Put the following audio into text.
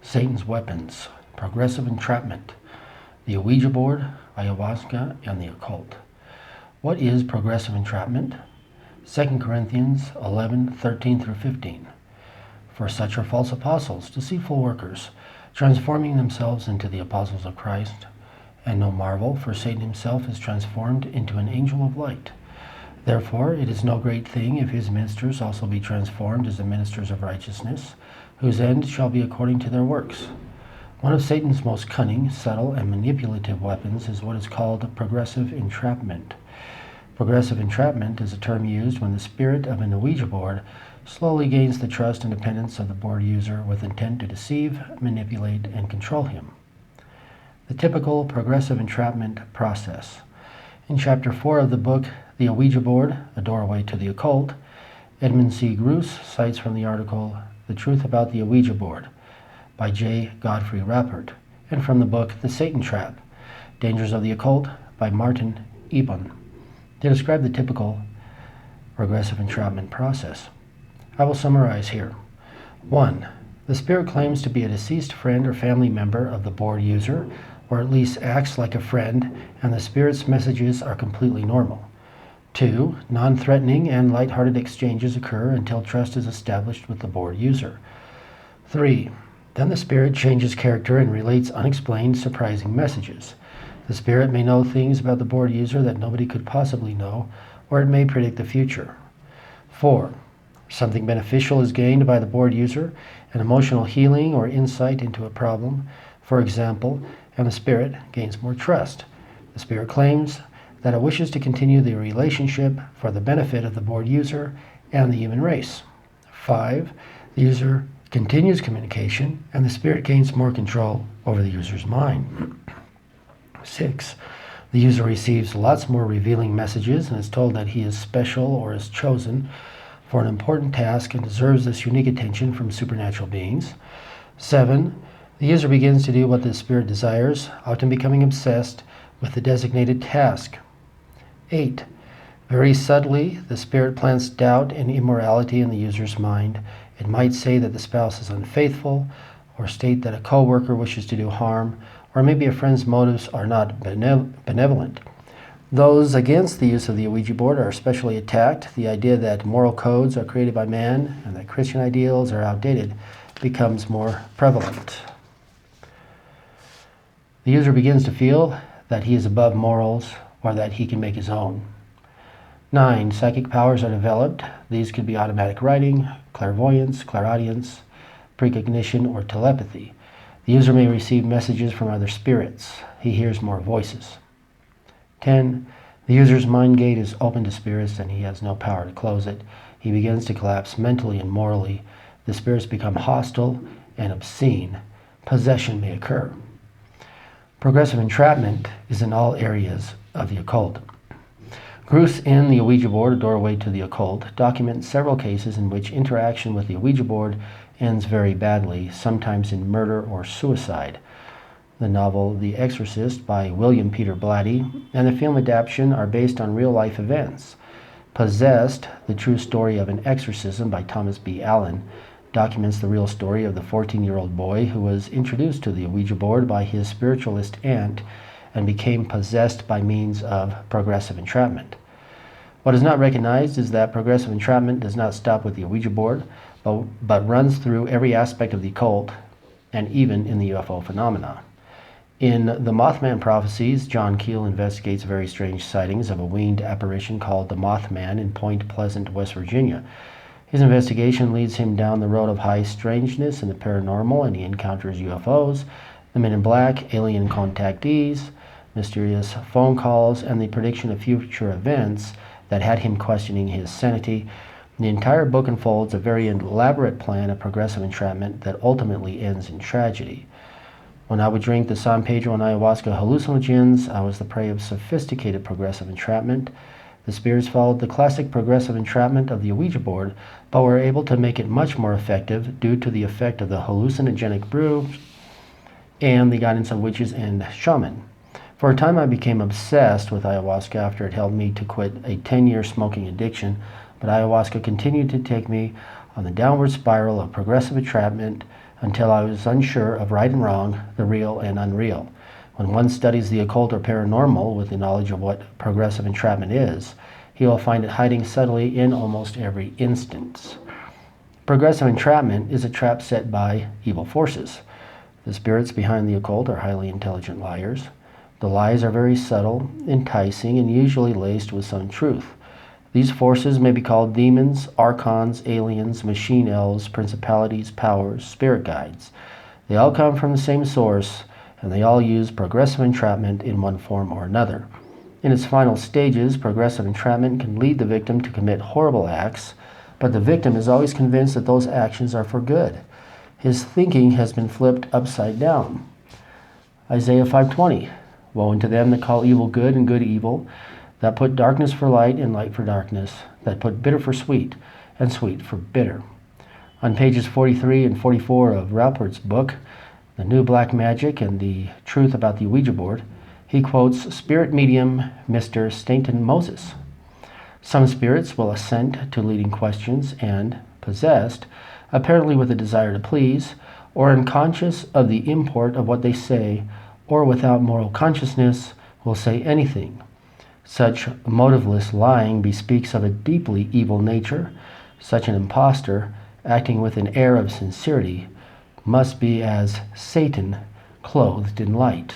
Satan's weapons, progressive entrapment, the Ouija board, Ayahuasca, and the occult. What is progressive entrapment? 2 Corinthians 11:13 through 15. For such are false apostles, deceitful workers, transforming themselves into the apostles of Christ. And no marvel, for Satan himself is transformed into an angel of light. Therefore it is no great thing if his ministers also be transformed as the ministers of righteousness, whose end shall be according to their works. One of Satan's most cunning, subtle, and manipulative weapons is what is called progressive entrapment. Progressive entrapment is a term used when the spirit of an Ouija board slowly gains the trust and dependence of the board user with intent to deceive, manipulate, and control him. The typical progressive entrapment process. In Chapter 4 of the book, The Ouija Board, A Doorway to the Occult, Edmund C. Gruss cites from the article The Truth About the Ouija Board by J. Godfrey Rappert, and from the book The Satan Trap, Dangers of the Occult by Martin Ebon. They describe the typical progressive entrapment process. I will summarize here. 1. The spirit claims to be a deceased friend or family member of the board user, or at least acts like a friend, and the spirit's messages are completely normal. 2. Non-threatening and light-hearted exchanges occur until trust is established with the board user. 3. Then the spirit changes character and relates unexplained, surprising messages. The spirit may know things about the board user that nobody could possibly know, or it may predict the future. 4. Something beneficial is gained by the board user, an emotional healing or insight into a problem, for example, and the spirit gains more trust. The spirit claims that it wishes to continue the relationship for the benefit of the board user and the human race. 5. The user continues communication, and the spirit gains more control over the user's mind. 6. The user receives lots more revealing messages and is told that he is special or is chosen for an important task and deserves this unique attention from supernatural beings. 7. The user begins to do what the spirit desires, often becoming obsessed with the designated task. 8. Very subtly, the spirit plants doubt and immorality in the user's mind. It might say that the spouse is unfaithful, or state that a co-worker wishes to do harm, or maybe a friend's motives are not benevolent. Those against the use of the Ouija board are especially attacked. The idea that moral codes are created by man and that Christian ideals are outdated becomes more prevalent. The user begins to feel that he is above morals or that he can make his own. 9. Psychic powers are developed. These could be automatic writing, clairvoyance, clairaudience, precognition, or telepathy. The user may receive messages from other spirits. He hears more voices. 10. The user's mind gate is open to spirits and he has no power to close it. He begins to collapse mentally and morally. The spirits become hostile and obscene. Possession may occur. Progressive entrapment is in all areas of the occult. Gruss in The Ouija Board, A Doorway to the Occult, documents several cases in which interaction with the Ouija board ends very badly, sometimes in murder or suicide. The novel The Exorcist by William Peter Blatty and the film adaptation are based on real-life events. Possessed, The True Story of an Exorcism by Thomas B. Allen, documents the real story of the 14-year-old boy who was introduced to the Ouija board by his spiritualist aunt and became possessed by means of progressive entrapment. What is not recognized is that progressive entrapment does not stop with the Ouija board, but runs through every aspect of the occult and even in the UFO phenomena. In The Mothman Prophecies, John Keel investigates very strange sightings of a winged apparition called the Mothman in Point Pleasant, West Virginia. His investigation leads him down the road of high strangeness and the paranormal, and he encounters UFOs, the Men in Black, alien contactees, mysterious phone calls, and the prediction of future events that had him questioning his sanity. The entire book unfolds a very elaborate plan of progressive entrapment that ultimately ends in tragedy. When I would drink the San Pedro and Ayahuasca hallucinogens, I was the prey of sophisticated progressive entrapment. The spirits followed the classic progressive entrapment of the Ouija board, but were able to make it much more effective due to the effect of the hallucinogenic brew and the guidance of witches and shaman. For a time I became obsessed with ayahuasca after it helped me to quit a 10-year smoking addiction, but ayahuasca continued to take me on the downward spiral of progressive entrapment until I was unsure of right and wrong, the real and unreal. When one studies the occult or paranormal with the knowledge of what progressive entrapment is, he will find it hiding subtly in almost every instance. Progressive entrapment is a trap set by evil forces. The spirits behind the occult are highly intelligent liars. The lies are very subtle, enticing, and usually laced with some truth. These forces may be called demons, archons, aliens, machine elves, principalities, powers, spirit guides. They all come from the same source, and they all use progressive entrapment in one form or another. In its final stages, progressive entrapment can lead the victim to commit horrible acts, but the victim is always convinced that those actions are for good. His thinking has been flipped upside down. Isaiah 5:20, woe unto them that call evil good and good evil, that put darkness for light and light for darkness, that put bitter for sweet and sweet for bitter. On pages 43 and 44 of Raupert's book, The New Black Magic and the Truth About the Ouija Board, he quotes spirit medium Mr. Stanton Moses. Some spirits will assent to leading questions and, possessed, apparently with a desire to please, or unconscious of the import of what they say, or without moral consciousness, will say anything. Such motiveless lying bespeaks of a deeply evil nature. Such an impostor, acting with an air of sincerity, must be as Satan clothed in light.